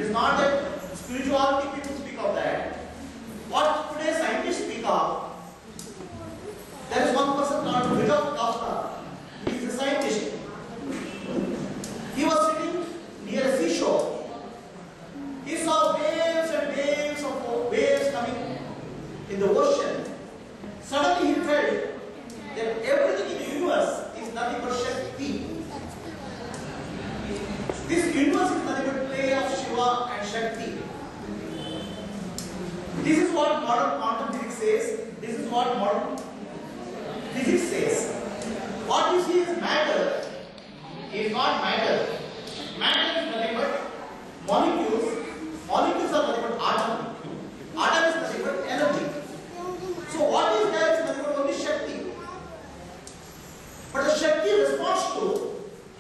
is not that spirituality people speak of that. What today scientists speak of, there is one person called Vedanta. He is a scientist. He was sitting near a seashore. He saw waves and waves of waves coming in the ocean. Suddenly he felt that everything in the universe is nothing but Shakti. This universe is nothing but play of Shiva and Shakti. This is what modern quantum physics says. This is what modern physics says. What you see is matter is not matter. Matter is nothing but molecules. Molecules are nothing but atom. Atom is nothing but energy. So what is there is nothing but only Shakti. But the Shakti responds to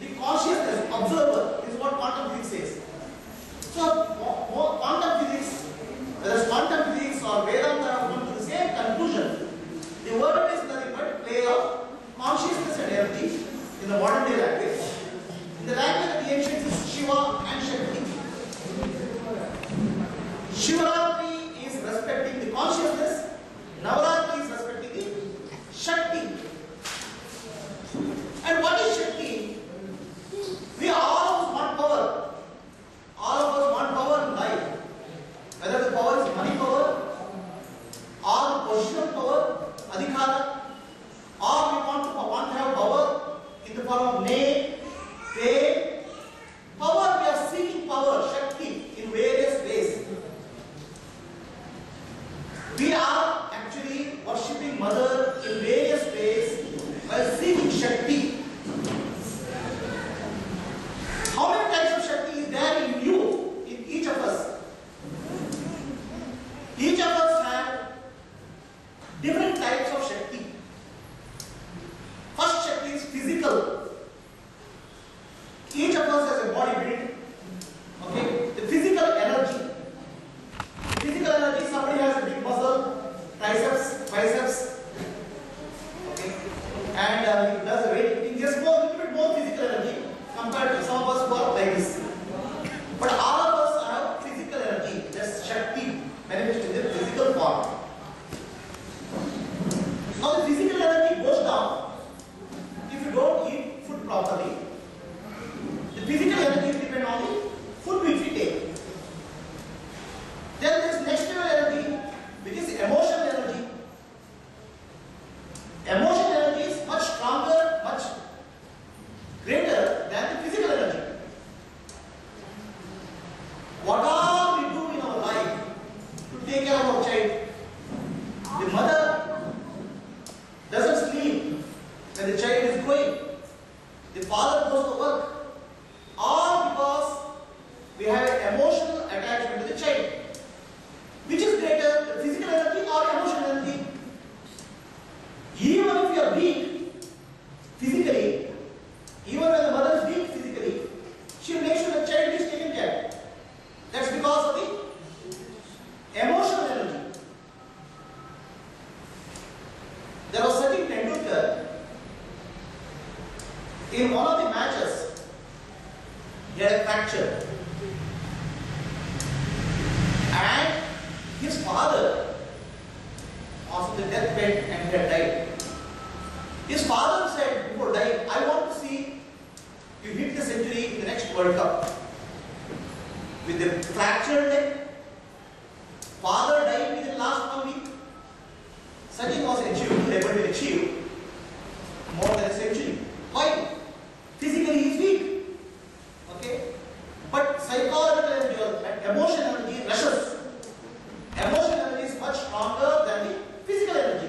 the consciousness, observer, is what quantum physics says. So quantum physics, whether it's quantum physics or Vedanta, have come to the same conclusion. The world is nothing but play of consciousness and energy in the modern day language. In the language of the ancients is Shiva and Shakti. Navaratri is respecting the consciousness, Navaratri is respecting the Shakti. And what is Shakti? We are all of us one power. All of us one power in life. Whether the power is money power, or the positional power, adhikara, or we want to have power in the form of name, fame. Power, we are seeking power, Shakti, in various ways. We are actually worshipping Mother in various ways while seeking Shakti. How many types of Shakti is there in you, in each of us? Each of us have different types of Shakti. First Shakti is physical. Each of us has a body built. Okay? The physical energy. Physical energy, somebody has a big muscle, triceps, biceps. Okay? And he does a weightlifting. He has a little bit more physical energy compared to some of us who are like this. But all of us have physical energy. That's Shakti manifested in the physical form. Now the physical energy goes down if you don't eat food properly. The physical energy depends on the food which we take. Then there is next level energy, which is emotional energy. Emotional energy is much stronger, much greater than the physical energy. Whatever we do in our life to take care of our child, the mother doesn't sleep when the child is growing. The father goes to work. All because we have an emotional attachment to the child. Which is greater, the physical energy or emotional energy? Even if you are weak physically, even when the mother is weak physically, she will make sure the child is taken care. That's because of the emotional energy. There was Sachin Tendulkar in one of the matches. He had a fracture. And his father was on the deathbed and he had died. His father said before dying, I want to see you hit the century in the next World Cup. With the fractured leg, father died within the last 1 week. Sachin was able to achieve more than a century. Why? Physically he is weak. Okay? But psychological energy, emotional energy rushes. Emotional energy is much stronger than the physical energy.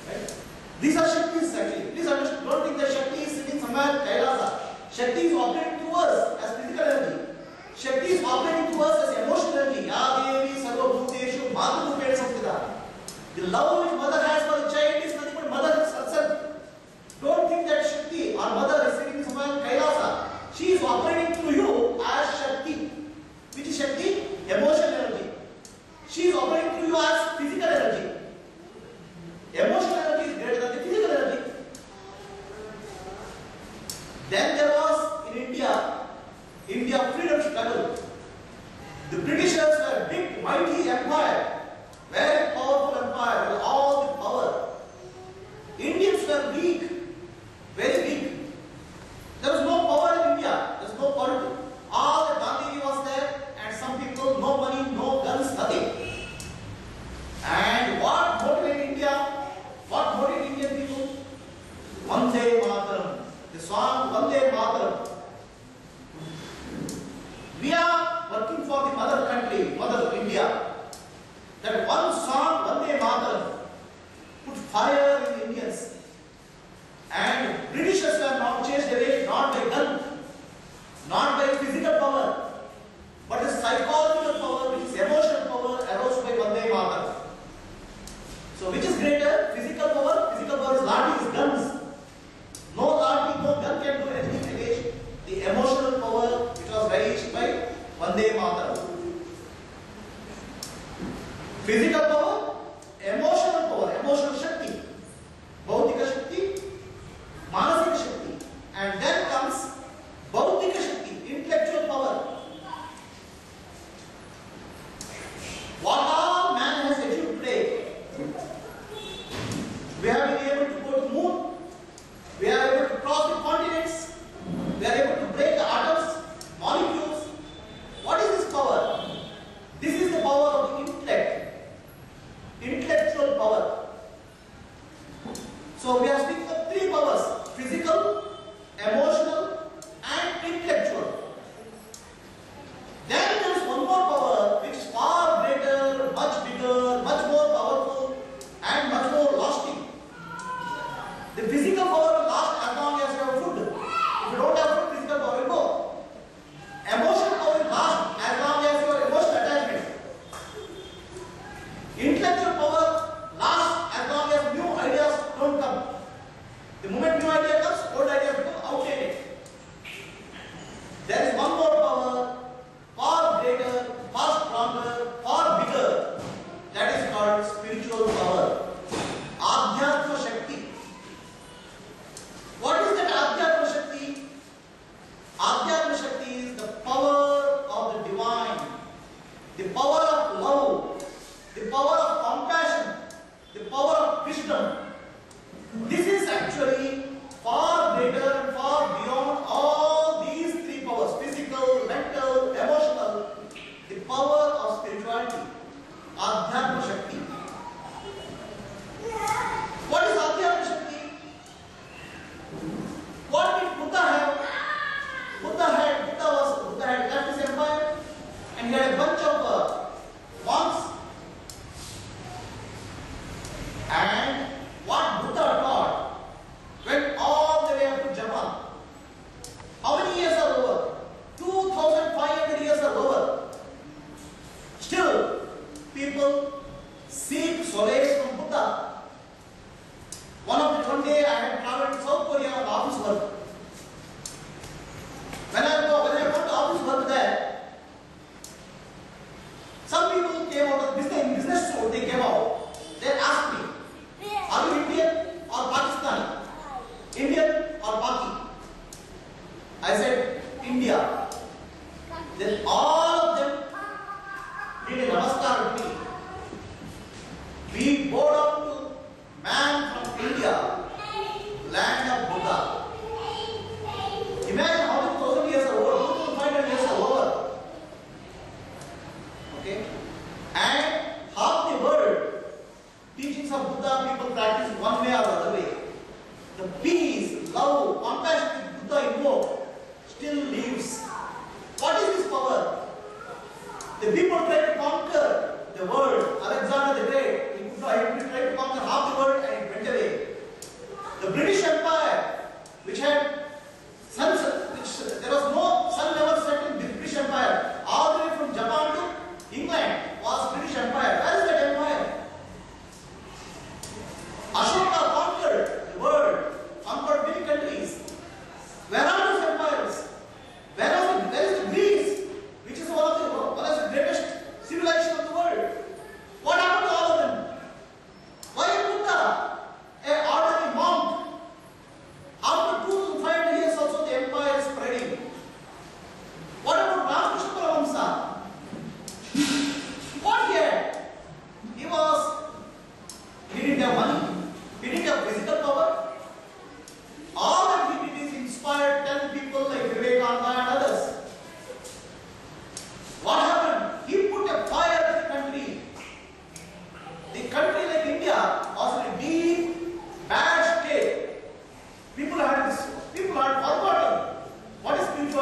Right? These are Shaktis actually. Please understand, don't think that Shakti is sitting somewhere in Kailasa. Shakti is operating through us as physical energy. Shakti is operating through us as emotional energy. Yadevi sarva bhuteshu madhurupena samstita. The love which mother has for the child is nothing but mother herself. Don't think that Shakti or mother is sitting somewhere in Kailasa. She is operating through you as Shakti. Which is Shakti? Emotional energy. She is operating through you as physical energy. Emotional energy is greater than the physical energy. Then there was in India freedom struggle. The Britishers were a big, mighty empire, very powerful empire with all the power. Indians were weak, very weak. There was no power in India, there was no politics. All the Gandhiji was there, and some people, no money, no guns, nothing. And what motivated India? What motivated Indian people? Vande Mataram. The song Vande Mataram. We are working for the mother country, mother India. That one song, Vande Mataram, put fire in the Indians. And Britishers were not chased away, not by gun, not by physical power, but the psychological power, which is emotional power, aroused by Vande Mataram. So which is greater? Physical power? Physical power is lathi, is guns. No lathi, no gun can do anything against the emotional power which was raised by Vande Mataram. Physical power, emotional shakti, bhautika shakti, manasika shakti, and then comes bhautika shakti, intellectual power. What all man has achieved today? We have been able to go to the moon, we are able to cross the continents, we are able to break the atoms, molecules. What is this power? This is the power of the intellect, intellectual power. So we are speaking of three powers: physical, emotional, and intellectual. Then there is one more power which is far greater, much bigger, much more powerful, and much more lasting. The physical power will last as long as you have food. If you don't have food, physical power will go. Emotional power will last as long as your emotional attachment. Intellectual power lasts as long as new ideas don't come. The moment new idea comes, old ideas become outdated. There is one more power, far greater, far stronger, far bigger. That is called spiritual power. Adhyatma Shakti. What is that Adhyatma Shakti? Adhyatma Shakti is the power of the divine, the power of love, the power of compassion, the power of wisdom. This is actually far greater and far beyond all these three powers: physical, mental, emotional. The power of spirituality, Adhyatma Shakti. What is Adhyatma Shakti? What did Buddha have? Buddha had left his empire, and he had a bunch of monks. And what Buddha taught went all the way up to Japan. How many years are over? 2,500 years are over. Still, people seek solace from Buddha. One day I had traveled to South Korea on office work. When I went to office work there, some people came out of business suit. They came out. They asked me, "Are you Indian or Pakistani? Indian or Paki?" I said, "India." Then all of them did a namaskar to me. We bow down to man from India, land of Buddha. Imagine how many thousand years are over, 2,500 years are over. Okay? And half the world, teachings of Buddha, people practice one way or the other way. The peace, love, compassion Buddha invoked still lives. What is this power?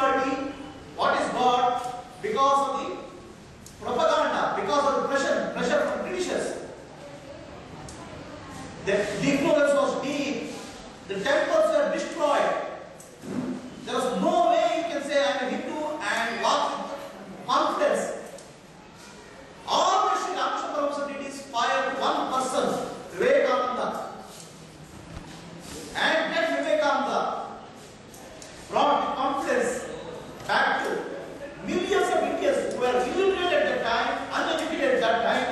spirituality, what is God, because of the propaganda, because of the pressure from Britishers. The ignorance was deep, the temples were destroyed. There was no way you can say I am a Hindu and walk with confidence. All the Sri Ramakrishna Paramahansa did is fire one person, Vivekananda. And that Vivekananda brought confidence back to millions of Indians who were illiterate at that time, uneducated at that time,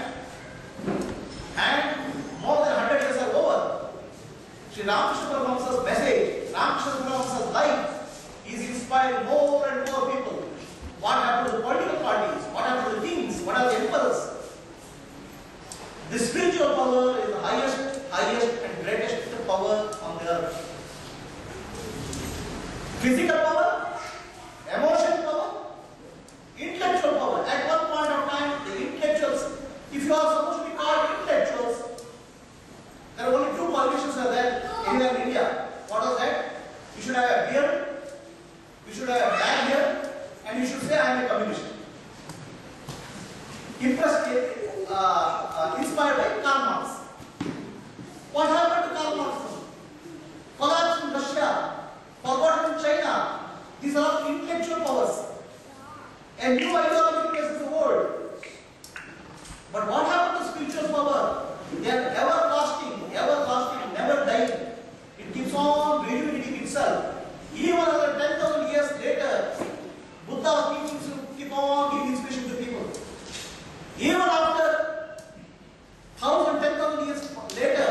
and more than 100 years are over. Sri Ramakrishna Paramahansa's message, Ramakrishna Paramahansa's life is inspiring more and more people. What happened to the political parties? What happened to the kings? What are the emperors? The spiritual power is the highest and greatest power on the earth. Physical power, emotional power, intellectual power. At one point of time, the intellectuals, if you are supposed to be called intellectuals, there are only two qualifications are there anywhere in India. What was that? You should have a beard, you should have a black hair, and you should say I am a communist. Inspired by Karl Marx. What happened to Karl Marx? Collapse in Russia, forgotten in China. These are all intellectual powers. And new ideology faces the world. But what happened to spiritual power? They are everlasting, never dying. It keeps on rejuvenating itself. Even another 10,000 years later, Buddha's teachings will keep on giving inspiration to people. Even after 1,000, 10,000 years later,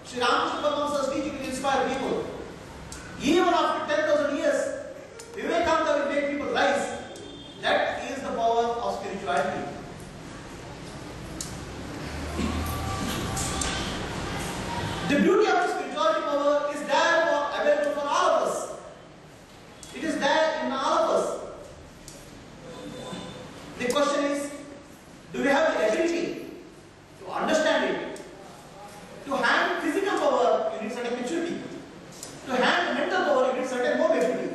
Sri Ramakrishna Paramahansa's teaching will inspire people. Even after 10,000 years, Vivekananda will make people rise. That is the power of spirituality. The beauty of the spirituality power is there for available for all of us. It is there in all of us. The question is, do we have the ability to understand it? To handle physical power, you need certain maturity. To handle mental power, you need certain more maturity.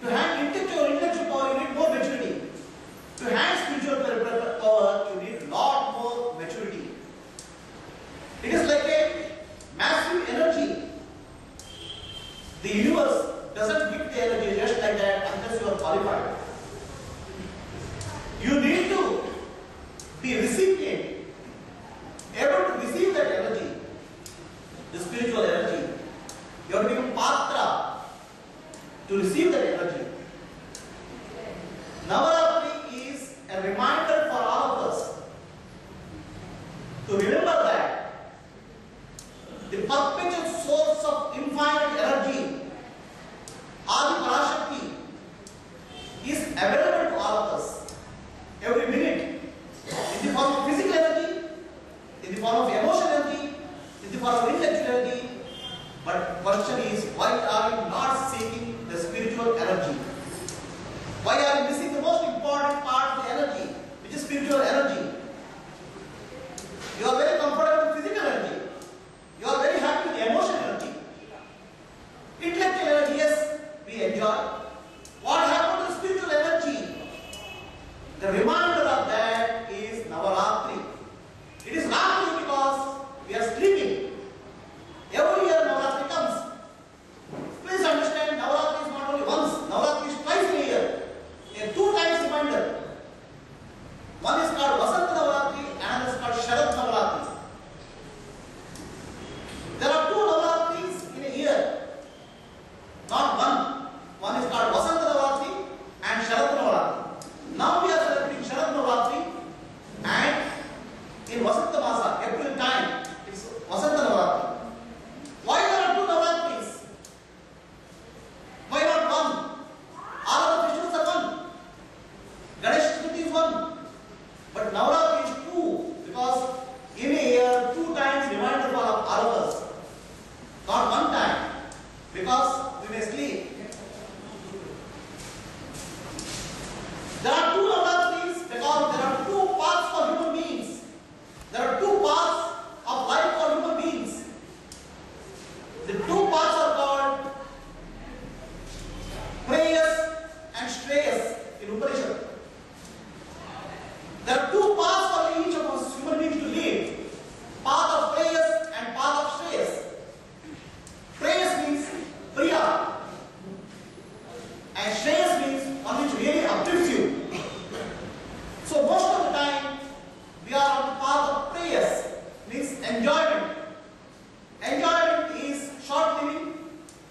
To handle intellectual power, you need more maturity. To handle spiritual power, you need a lot more maturity. It is like a massive energy. The universe doesn't give the energy just like that unless you are qualified. You need to be recipient, able to receive that energy, the spiritual energy. You have to become patra to receive that energy. Navaratri is a reminder for all of us to remember that the perpetual source of infinite energy, Adi Parashakti, is available to all of us every minute in the form of physical energy, in the form of emotional energy, in the form of intellectual energy. But the question is, why are you not seeking the spiritual energy? Why are you missing the most important part of the energy, which is spiritual energy? You are very comfortable with physical energy. You are very happy with emotional energy. Intellectual energy, yes, we enjoy. What happened to spiritual energy? The reminder of that is Navaratri. It is Ratri because we are sleeping. Every year Navaratri comes. Please understand, Navaratri is not only once, Navaratri is twice in a year. A 2 times reminder. One is called Vasant Navaratri and another is called Sharad Navaratri. in Upanishad. There are two paths for each of us human beings to lead. Path of prayers and path of shreyas. Prayers means priya. And shreyas means one which really uplifts you. So most of the time we are on the path of prayers, means enjoyment. Enjoyment is short living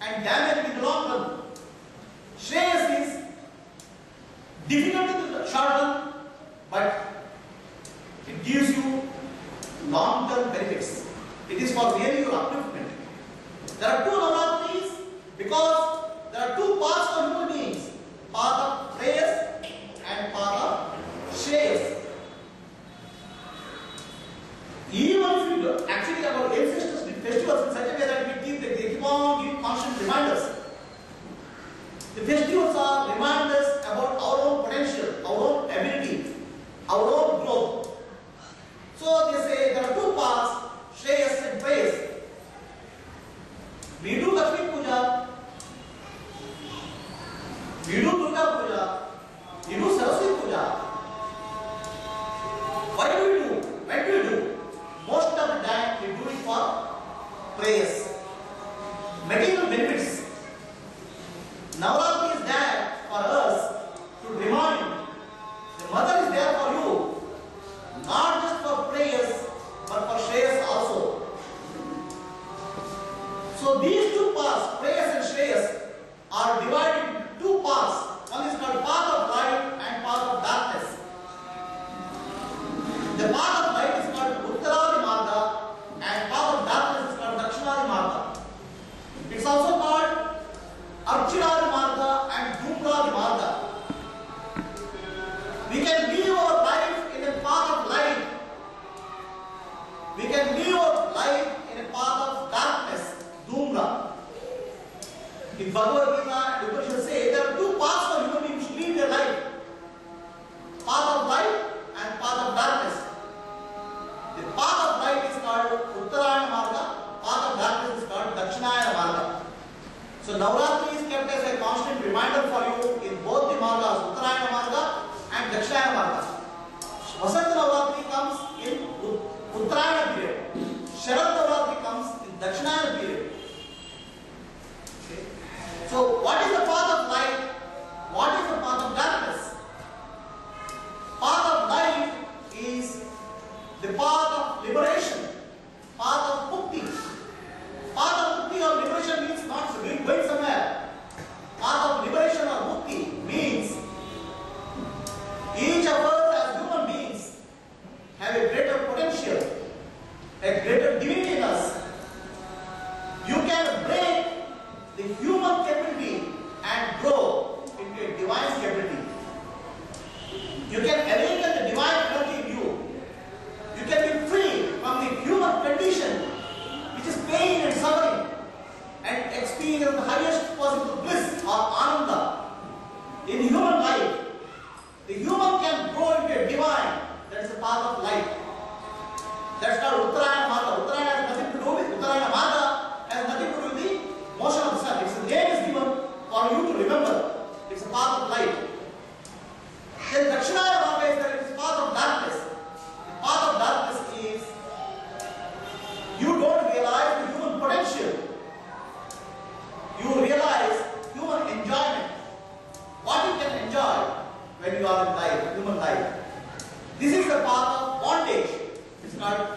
and damage in the long run. Shreyas is difficult in the short run, but it gives you long-term benefits. It is for really your upliftment. There are two Navaratris because there are two paths for human beings. Path of prayers and path of shreyas. Even if you do, actually our ancestors did festivals in such a way that they keep on giving constant reminders. The festivals are reminders about our own potential, our own ability, our own growth. So they say there are two paths, shreyas and prayers. We do Lakshmi Puja, we do Durga Puja, we do Saraswati Puja. Why do we do? When do we do? Most of the time we do it for prayers. Material benefits. Navaratri is there for us to remind the mother is there for you, not just for prayers but for shreyas also. So these two paths, prayers and shreyas, are divided into two paths. One is called path of light and path of darkness. The path of light is called Uttaradi Marga and path of darkness is called Dakshinadi Marga. It's also called Archiradi Marga and Dhumradi Marga. We can live our life in a path of light. We can live our life in a path of darkness, Dhumra. In Bhagavad Gita and Upanishad say there are two paths for human beings to live their life. Path of light and path of darkness. The path of light is called Uttarayana Marga, path of darkness is called Dakshinayana Marga. So Navaratri is kept as a constant reminder for you in both the margas, Uttarayana Marga and Dakshinayana Marga. Vasant Navaratri comes in Uttarayana period. Sharad Navaratri comes in Dakshinayana period. Okay. So what is the path of light? What is the path of darkness? Path of light is the path of liberation, path of mukti. Path of mukti or liberation means not going somewhere. Path of liberation or mukti means each of us as human beings have a greater potential, a greater divinity in us. You can break the human capability and grow into a divine capability. You can awaken the divine energy in you. You can be free from the human condition which is pain and suffering and experience the highest possible bliss or ananda in human life. The human can grow into a divine. That is the path of light. That's called Uttarayana Marga. Uttarayana has nothing to do with Uttarayana Marga, has nothing to do with the motion of the sun. Its name is given for you to remember. It's a path of light. Then Dakshinayana Marga is that it is path of darkness. The path of darkness is you don't realize the human potential. You realize human enjoyment. What you can enjoy when you are in life, human life. This is the path of bondage. It's called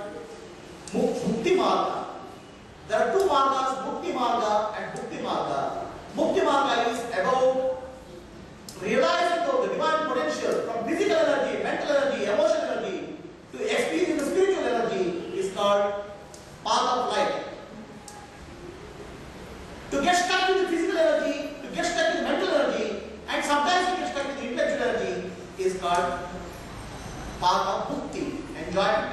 Mukti Marga. There are two margas, Mukti Marga and Mukti Marga. Mukti Marga is about realizing the divine potential from physical energy, mental energy, emotional energy to experience the spiritual energy is called path of light. To get stuck with the physical energy, to get stuck with mental energy, and sometimes to get stuck with the intellectual energy is called path of mukti, enjoyment.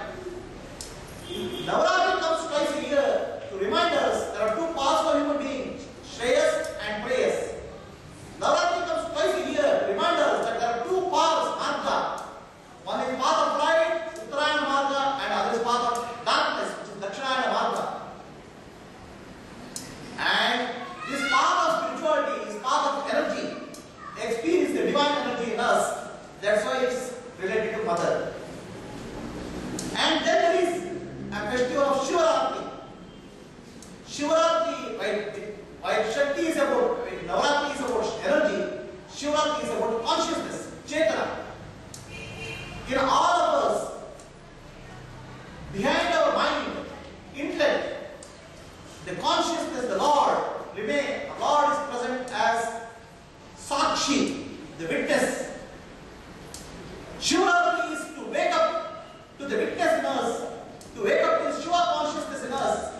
Navaratri comes twice a year to remind us there are two paths for human beings, shreyas and prayas. Navaratri comes twice a year to remind us that there are two paths, marga. One is path of light, Uttarayana Marga, and other is path of darkness, which is Dakshinayana Marga. And this path of spirituality is path of energy. Experience the divine energy in us. That's why it's related to mother. And then there is a festival of Shivaratri. Shivaratri, while Shakti is about, Navaratri is about energy, Shivaratri is about consciousness, Chetana. In all of us, behind our mind, intellect, the consciousness, the Lord, remain. The Lord is present as Sakshi, the witness. Shivaratri is to wake up to the witness in us, to wake up to Shiva consciousness in us.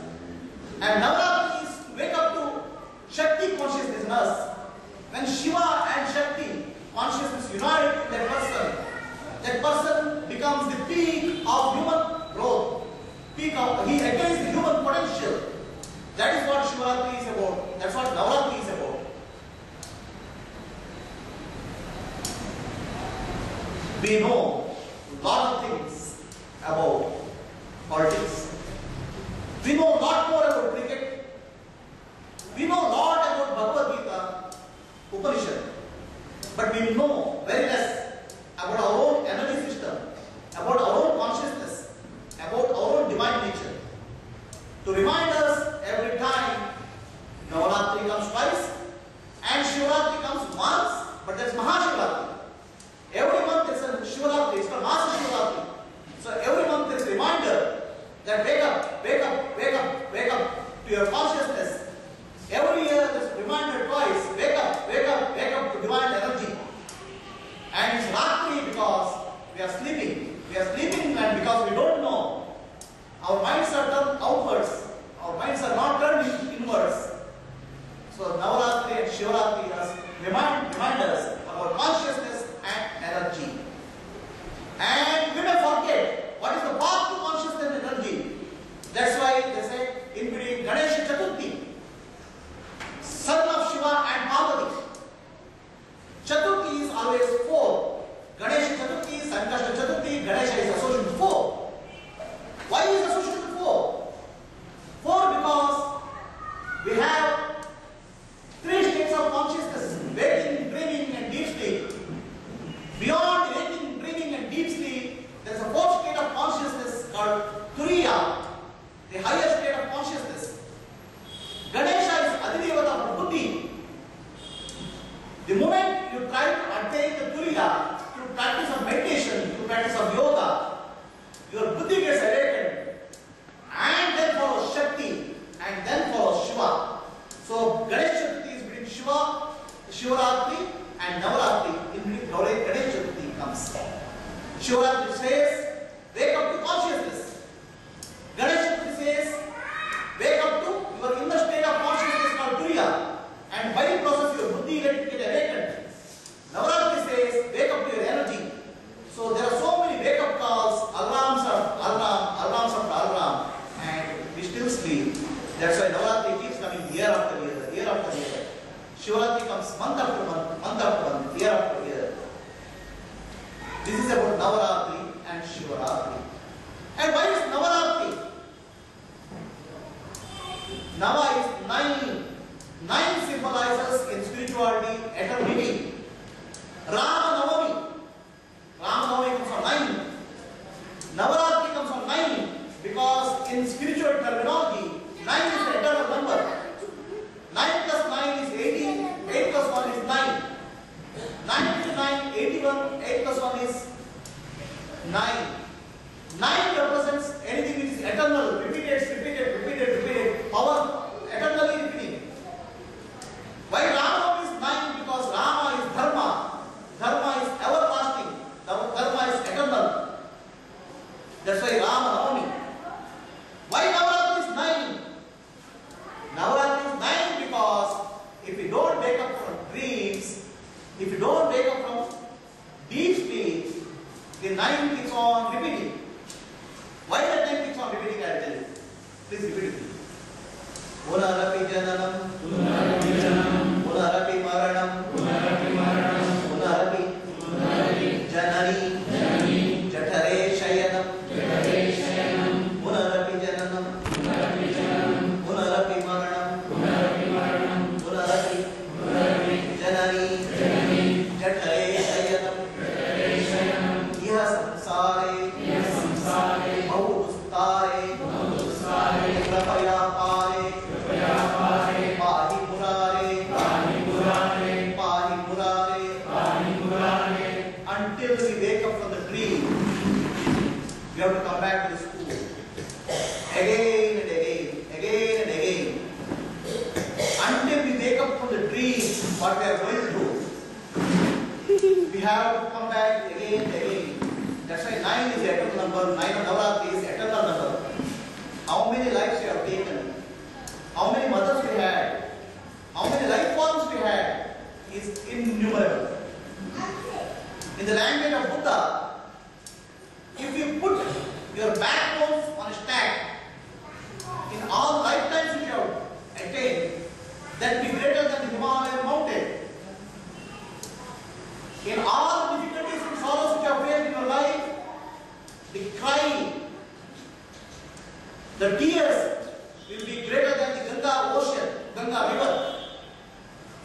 And Navaratri is to wake up to Shakti consciousness in us. When Shiva and Shakti consciousness unite in that person becomes the peak of human growth. He attains the human potential. That is what Shivaratri is about. That's what Navaratri is about. We know a lot of things about politics. We know a lot more about cricket. We know a lot about Bhagavad Gita, Upanishad. But we know very less about our own energy system, about our own consciousness, about our own divine nature. To remind us every time, Navaratri comes twice and Shivaratri comes once, but that's Mahashivaratri. Every month there is a Shivaratri, it's called Masa Shivaratri. So every month there is a reminder that wake up, wake up, wake up, wake up to your consciousness. Every year there is a reminder twice, wake up, wake up, wake up to divine energy. And it's Ratri because we are sleeping. We are sleeping and because we don't know. Our minds are turned outwards. Our minds are not turned inwards. So Navaratri and Shivaratri remind us of our consciousness and energy. And we may forget what is the path to consciousness and energy. That's why they say in between Ganesha Chaturthi, son of Shiva and Parvati. Chaturthi is always 4. Ganesha Chaturthi, Sankashta Chaturthi, Ganesha is associated with 4. Why is it associated with 4? 4 because we have 3 states of consciousness: waking, dreaming and deep sleep. Beyond waking, dreaming and deep sleep, there is a 4th state of consciousness called Turiya, the higher state of consciousness. Ganesha is Adivata for Buddhi. The moment you try to attain the Turiya, through practice of meditation, through practice of yoga, your Buddhi gets awakened, and then follows Shakti, and then follows Shiva. So Ganesh Chaturthi is between Shivaratri and Navaratri. In between Ganesh Chaturthi comes. Shivaratri says, wake up to consciousness. Ganesh Chaturthi says, wake up to your inner state of consciousness called Turiya, and by the process your Buddhi get awakened. Navaratri says, wake up to your energy. So there are so many wake-up calls, alarms after alarm, and we still sleep. That's why Navaratri keeps coming year after year, year after year. Shivaratri comes month after month, month after month, year after year. This is about Navaratri and Shivaratri. And why is Navaratri? Nava is 9. 9 symbolizes in spirituality eternity. Rama Navami comes on 9. Navaratri comes on 9 because in spiritual terminology, 9 is the eternal number. 9 plus 9 is 18, 8 plus 1 is 9. 9 to 9, 81, 8 plus 1 is 9. 9 represents anything which is eternal, repeated, power, eternally repeating. Why Rama is 9? Because Rama is Dharma. Dharma is everlasting. Dharma is eternal. That's why Rama Navami. Why Navaratri is 9? Navaratri is 9 because if you don't wake up from dreams, if you don't wake up from deep sleep, the 9 keeps on repeating. Why the 9 keeps on repeating, I will tell you. Please repeat it. Punarapi jananam, punarapi maranam, punarapi janani, jatare shayanam, punarapi jananam, punarapi maranam, punarapi janani, jatare shayanam, until we wake up from the dream, we have to come back to the school. Again and again, again and again. Until we wake up from the dream, what we are going through, we have to come back again and again. That's why 9 is the eternal number, 9 of Navaratri is the eternal number. How many lives we have taken, how many mothers we had, how many life forms we had is innumerable. In the language of Buddha, if you put your backbones on a stack, in all lifetimes which you have attained, that will be greater than the Himalayan mountain. In all the difficulties and sorrows which you have faced in your life, the crying, the tears will be greater than the Ganga ocean, Ganga river.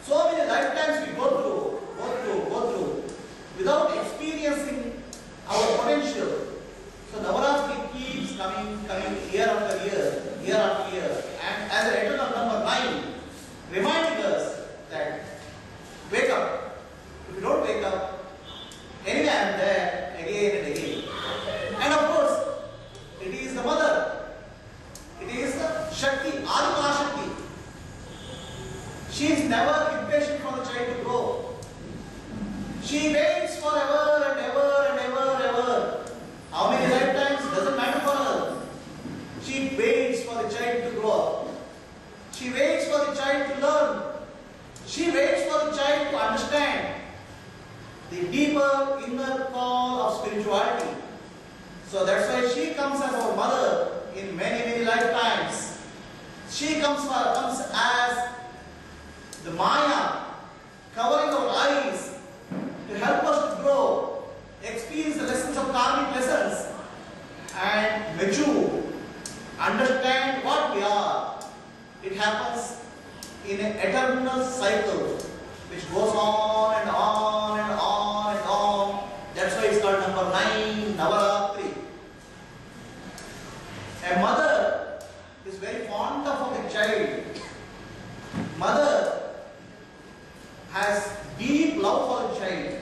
So many lifetimes we go through, without experiencing our potential. So Navaratri keeps coming year after year. And as an eternal number 9, reminding us that wake up. If you don't wake up, anyway I am there again and again. And of course, it is the mother. It is the Shakti, Advaita Shakti. She is never impatient for the child to grow. She waits forever and ever and ever and ever. How many lifetimes? Doesn't matter for her. She waits for the child to grow up. She waits for the child to learn. She waits for the child to understand the deeper inner call of spirituality. So that's why she comes as our mother in many lifetimes. She comes as the Maya, covering our eyes to help us to grow, experience the lessons of karmic lessons, and mature, understand what we are. It happens in an eternal cycle which goes on and on and on and on. That's why it's called number 9, Navaratri. A mother is very fond of the child. Mother has deep love for the child.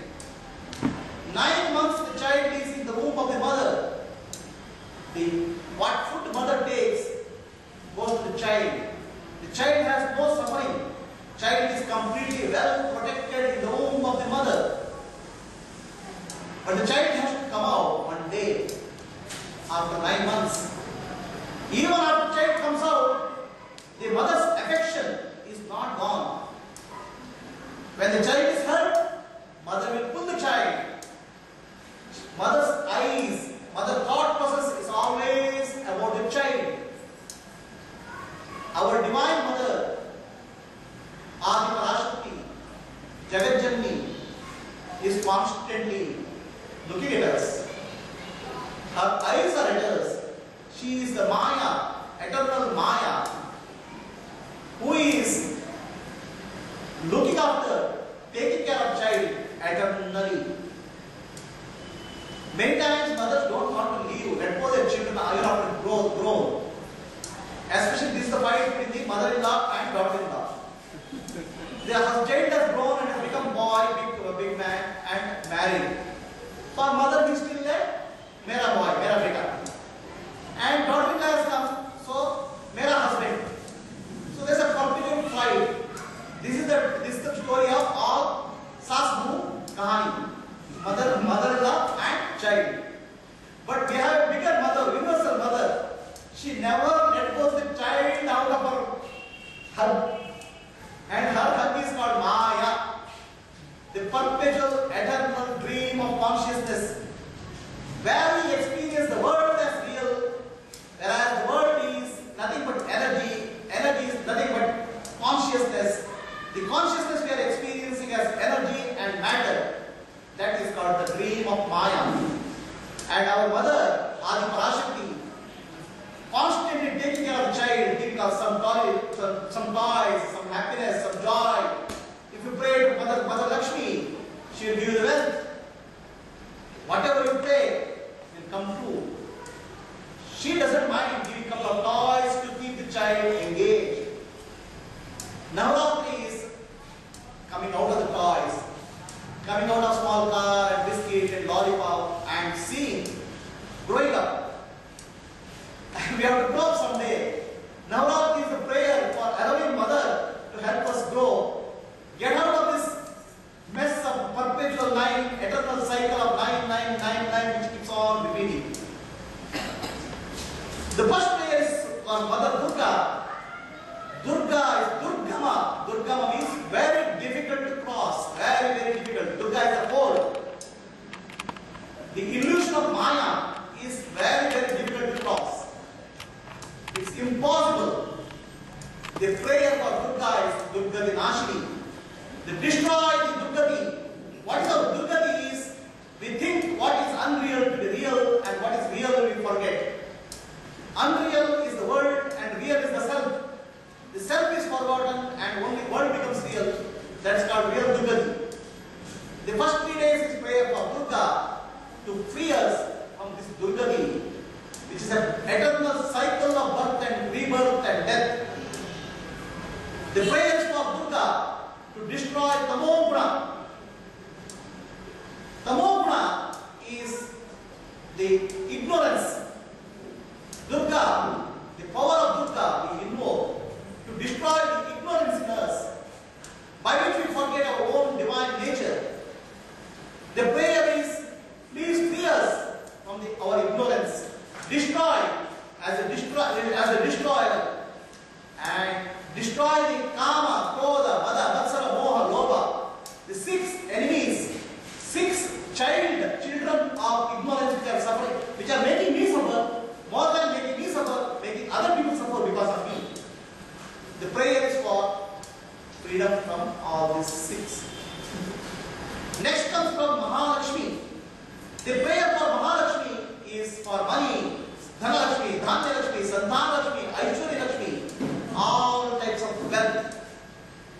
9 months the child is in the womb of the mother. What food mother takes goes to the child. The child has no suffering. Child is completely well protected in the womb of the mother. But the child has to come out one day after 9 months. Even after the child comes out, the mother's affection is not gone. When the child is hurt, mother will pull the child. Mother's eyes, mother's thought process is always about the child. Our divine mother, Adi Parashakti, Jagat-Janni, is constantly looking at us. Her eyes are at us. She is the Maya, eternal Maya, who is looking after, taking care of child eternally. Many times mothers don't want to leave, let go their children year after grow. Especially this is the fight between the mother-in-law and daughter-in-law. Their child has grown and has become boy, big man and married. For mother he is still there, mera boy, mera beta. And daughter-in-law has come, so mera husband. So there is a continuing fight. This is the story of all Sas-Bhu Kahani. Mother-in-law and child. But we have a bigger mother, universal mother. She never let go the child out of her hug. And her hug is called Maya, the perpetual eternal dream of consciousness, where we experience the world as real, whereas the world is nothing but energy, energy is nothing but consciousness. The consciousness we are experiencing as energy and matter, that is called the dream of Maya. And our mother, Adi Parashakti, constantly taking care of the child, giving us some toys, some happiness, some joy. If you pray to Mother Lakshmi, she will give you the wealth. Whatever you pray will come true. She doesn't mind giving a couple of toys to keep the child engaged. Navaratri is coming out of the toys, coming out of small car and biscuit and The first prayer is for Mother Durga. Durga is Durgama. Durgama means very difficult to cross. Very, very difficult. Durga is a pole. The illusion of Maya is very, very difficult to cross. It's impossible. The prayer for Durga is Durga Vinashini. To destroy the Durgati. What is a Durgati is, we think what is unreal to be real and what is real we forget. Unreal is the world and real is the self. The self is forgotten and only world becomes real. That's called real Durgati. The first 3 days is prayer for Durga to free us from this Durgati, which is an eternal cycle of birth and rebirth and death. The prayer is for Durga to destroy Tamoguna. Tamoguna is the ignorance. Durga, the power of Durga we invoke to destroy the ignorance in us, by which we forget our own divine nature. The prayer is, please free us from our ignorance. Destroy as a destroyer, and destroy the Kama, Krodha, Mada, Vatsala, Moha, Lobha, the 6 enemies, 6 children of ignorance which are suffering, which are making me suffer, more than making me suffer, making other people suffer because of me. The prayer is for freedom from all these 6. Next comes from Mahalakshmi. The prayer for Mahalakshmi is for money, Dhanalakshmi, Dhanyalakshmi, Santhanalakshmi, Aishwarya-Lakshmi, all types of wealth.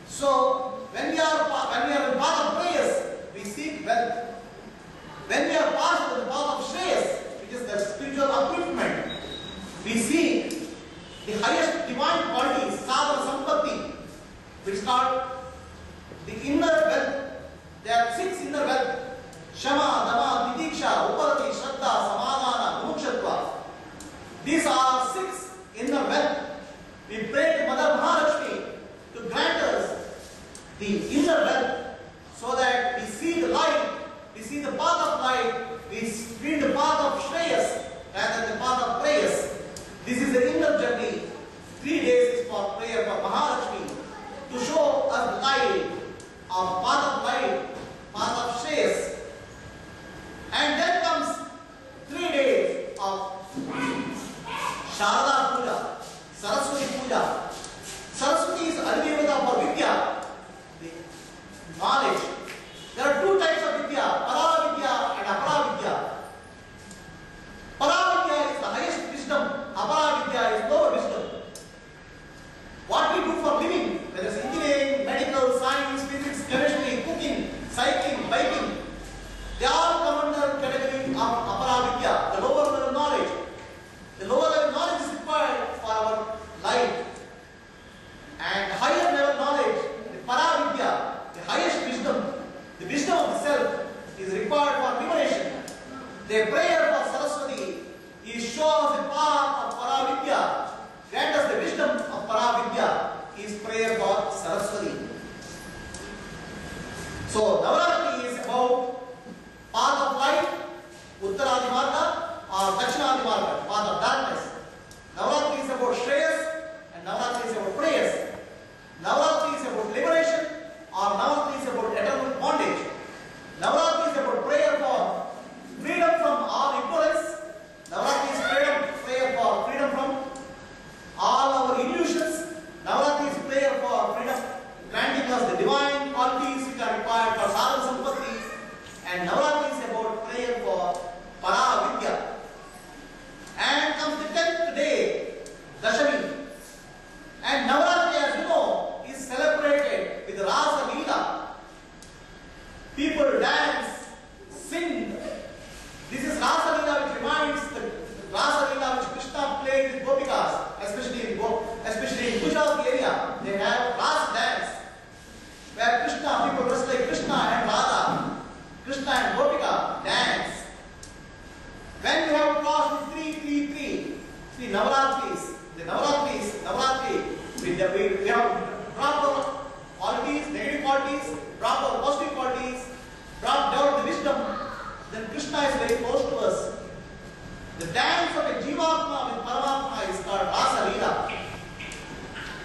So when we are in path of prayers, we seek wealth. When we are passed to the path of Shreyas, which is the spiritual upliftment, we seek the highest divine qualities, Sadhana Sampatti, which is called the inner wealth. There are 6 inner wealth: Shama, Dama, Titiksha, Uparati, Shraddha, Samadhana, Mukshatva. These are 6 inner wealth. We pray to Mother Mahalakshmi to grant us the inner wealth so that we see the light, we see the path of light, we see the path of Shreyas rather than the path of prayers. This is the inner journey. 3 days is for prayer for Mahalakshmi to show us the light of path of light, path of Shreyas. And then comes 3 days of Sharada Puja, Saraswati Puja. Saraswati is Advaita for Vidya, the knowledge. There are 2 types of Vidya, Para Vidya and Apara Vidya. Para Vidya is the highest wisdom, Apara Vidya is lower wisdom. What we do for living, whether it's engineering, medical, science, physics, chemistry, cooking, cycling, biking, they all come under the category of Apara Vidya, the lower level knowledge. The lower level knowledge is required for our life. And higher level knowledge, the Para Vidya, the highest wisdom, the wisdom of the self, is required for liberation. The prayer for Saraswati is show us the path of Para Vidya. Grant us the wisdom of Para Vidya is prayer for Saraswati. So Navaratri is about path of light, Uttaradi Marga or Dakshinadi Marga, path of darkness. Navaratri is about Shreyas and Navaratri is about prayers. Navaratri is about liberation or Navaratri is about eternal bondage. Navaratri is about prayer for freedom from all ignorance. Navaratri is prayer for freedom from all our illusions. Navaratri is prayer for freedom, granting us the divine qualities which are required for sadhana sampatti. And Navaratri is about prayer for Para Vidya. And comes the 10th day, Dashami. And Navaratri, as you know, is celebrated with Rasa Leela. People dance, sing. This is Rasa Leela, which reminds the Rasa Leela which Krishna played with Gopikas, especially in Gujarat area. They have Rasa dance, where Krishna, people dressed like Krishna and Radha, Krishna and Gopika dance. When we have crossed the 333, the Navaratris, we have dropped our qualities, negative qualities, dropped our positive qualities, dropped down the wisdom, then Krishna is very close to us. The dance of a Jivatma with Paramatma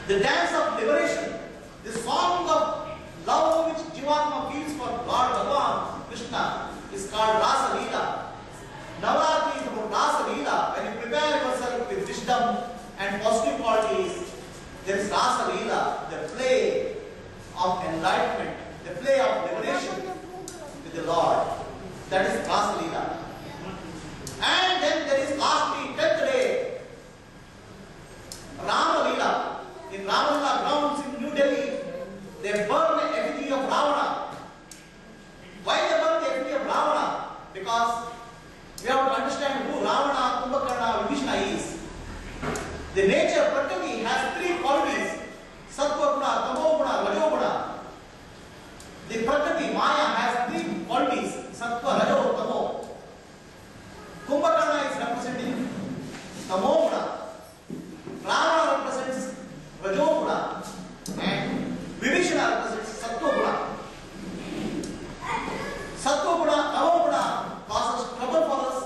The dance of liberation, the song of love which Jivatma feels for Lord Bhagavan Krishna is called Rasa Leela. Navaratri is about Rasa Leela. When you prepare yourself with wisdom and positive qualities, there is Rasa Leela, the play of enlightenment, the play of liberation with the Lord. That is Rasa Leela. And then there is lastly, 10th day, Rama Leela. In Ravana grounds in New Delhi, they burn the effigy of Ravana. Why they burn the effigy of Ravana? Because we have to understand who Ravana, Kumbhakarna, Vibhishana is. The nature Prakriti has three qualities: Sattva Guna, Tamo Guna, Rajo Guna. The Prakriti, Maya, has three qualities: Sattva, Rajo, Tamo. Kumbhakarna is representing Tamo Guna. Ravana represents Rajo Guna, and Vibhishana represents Sattva Guna. Sattva Guna, Tamo Guna causes trouble for us,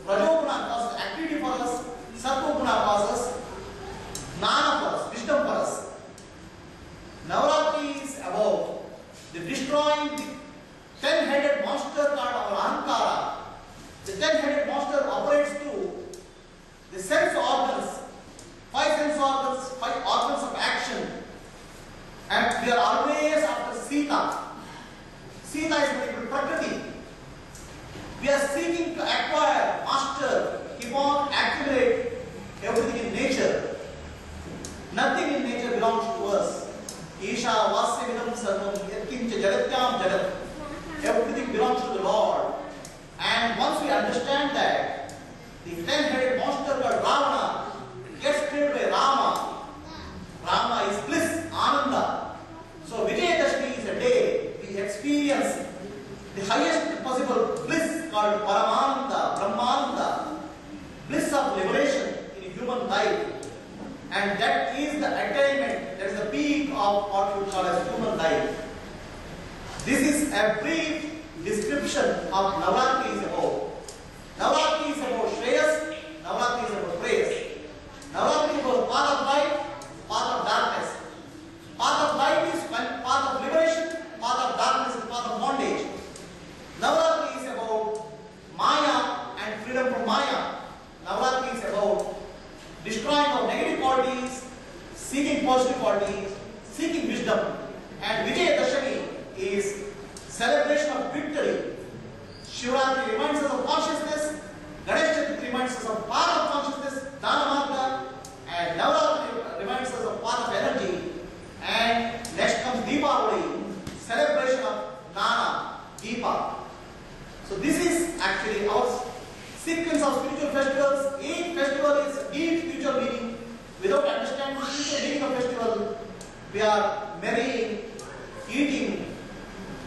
Rajo Guna causes activity for us, Sattva Guna causes Jnana for us, wisdom for us. Navaratri is about the destroying the 10-headed monster called our Ahankara. The 10-headed monster operates through the sense organs. 5 sense organs, 5 organs of action, and we are always after Sita. Sita is very Prakriti. We are seeking to acquire, master, keep on accumulate everything in nature. Nothing in nature belongs to us. Isha Vasya Vidam Sarvam Yatkincha Jagatyam Jagat. Everything belongs to the Lord. And once we understand that, the 10-headed monster called Ravana gets killed by Rama. Rama is bliss, Ananda. So Vijayadashmi is a day we experience the highest possible bliss called Paramananda, Brahmananda, bliss of liberation in human life. And that is the attainment, that is the peak of what we call as human life. This is a brief description of Navaratri is about. Navaratri is about Shreyas, Navaratri is about praise. Navaratri is about path of light, path of darkness. Path of light is path of liberation, path of darkness is path of bondage. Navaratri is about Maya and freedom from Maya. Navaratri is about destroying of negative qualities, seeking positive qualities, seeking wisdom. And Vijayadashami is celebration of victory. Shivratri reminds us of consciousness, Ganesh Chaturthi reminds us of path of consciousness, Dana Marga, and Navaratri reminds us of path of energy. And next comes Deepavali, celebration of Nana, Deepa. So this is actually our sequence of spiritual festivals. Each festival is deep spiritual meaning. Without understanding the spiritual meaning of festival, we are merrying, eating,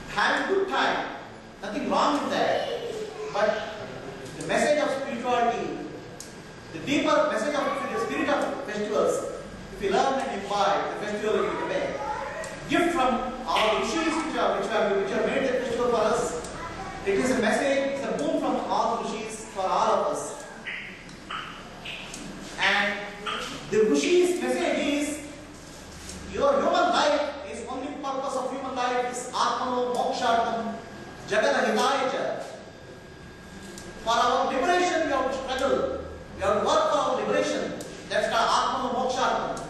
having good time. Nothing wrong with that. But the message of spirituality, the deeper message of the spirit of festivals, if we learn and imbibe, the festival will be a gift from our rishis which have made the festival for us. It is a message, it's a boon from all rishis for all of us. And the rishis' message is, your human life is only purpose of human life is Atmano Mokshartam Jagata Hitayaja. For our liberation we have to struggle. We have to work for our liberation. That's called Atmano Mokshartam.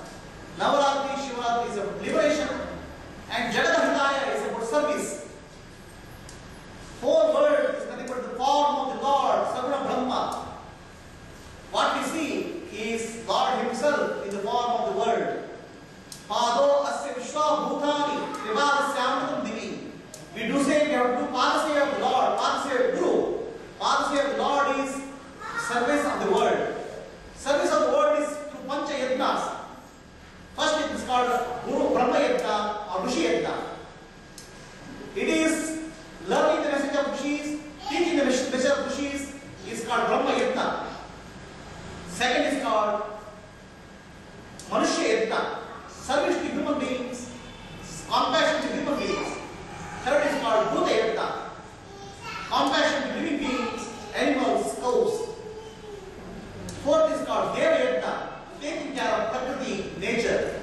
Navaratri, Shivaratri is about liberation, and Jagata Hitaya is about service. 4 words is nothing but the form of the Lord, Saguna Brahma. What we see is Lord Himself in the form of the world. Pado asya vishwa bhutani trivadasya amritam divi. We do say we have to do Padasya of the Lord, Padasya of Guru. Padasya of the Lord is service of the world. Service of the world is through Pancha Yajnas. First it is called Guru Brahma Yajna or Rishi Yajna. It is learning the message of Rishis, teaching the message of Rishis is called Brahma Yajna. Second is called Manushya Yajna, service to human beings, compassion to human beings. Third is called Bhuta Yajna, compassion to living beings, animals, cows. Fourth is called Deva Yajna, taking care of Prakriti, nature.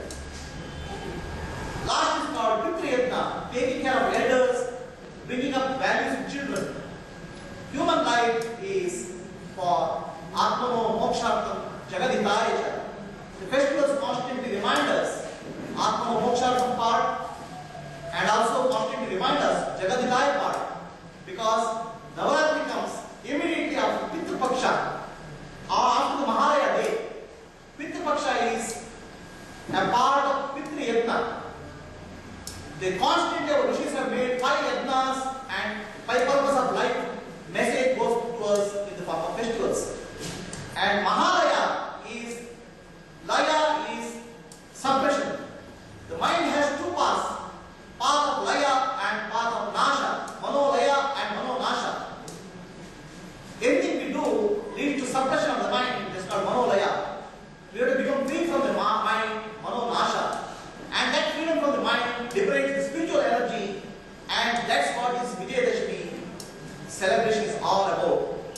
celebration is all about.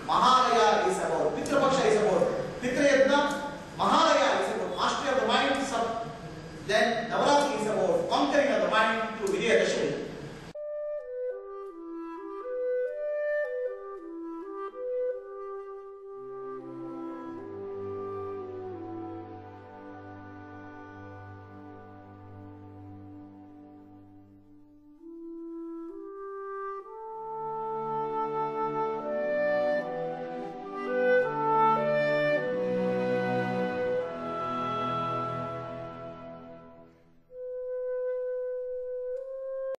Mahalaya is about, Pitrapaksha is about, Pitrayatna, Mahalaya is about mastery of the mind, then Navaratri is about conquering of the mind through Vijayadashami.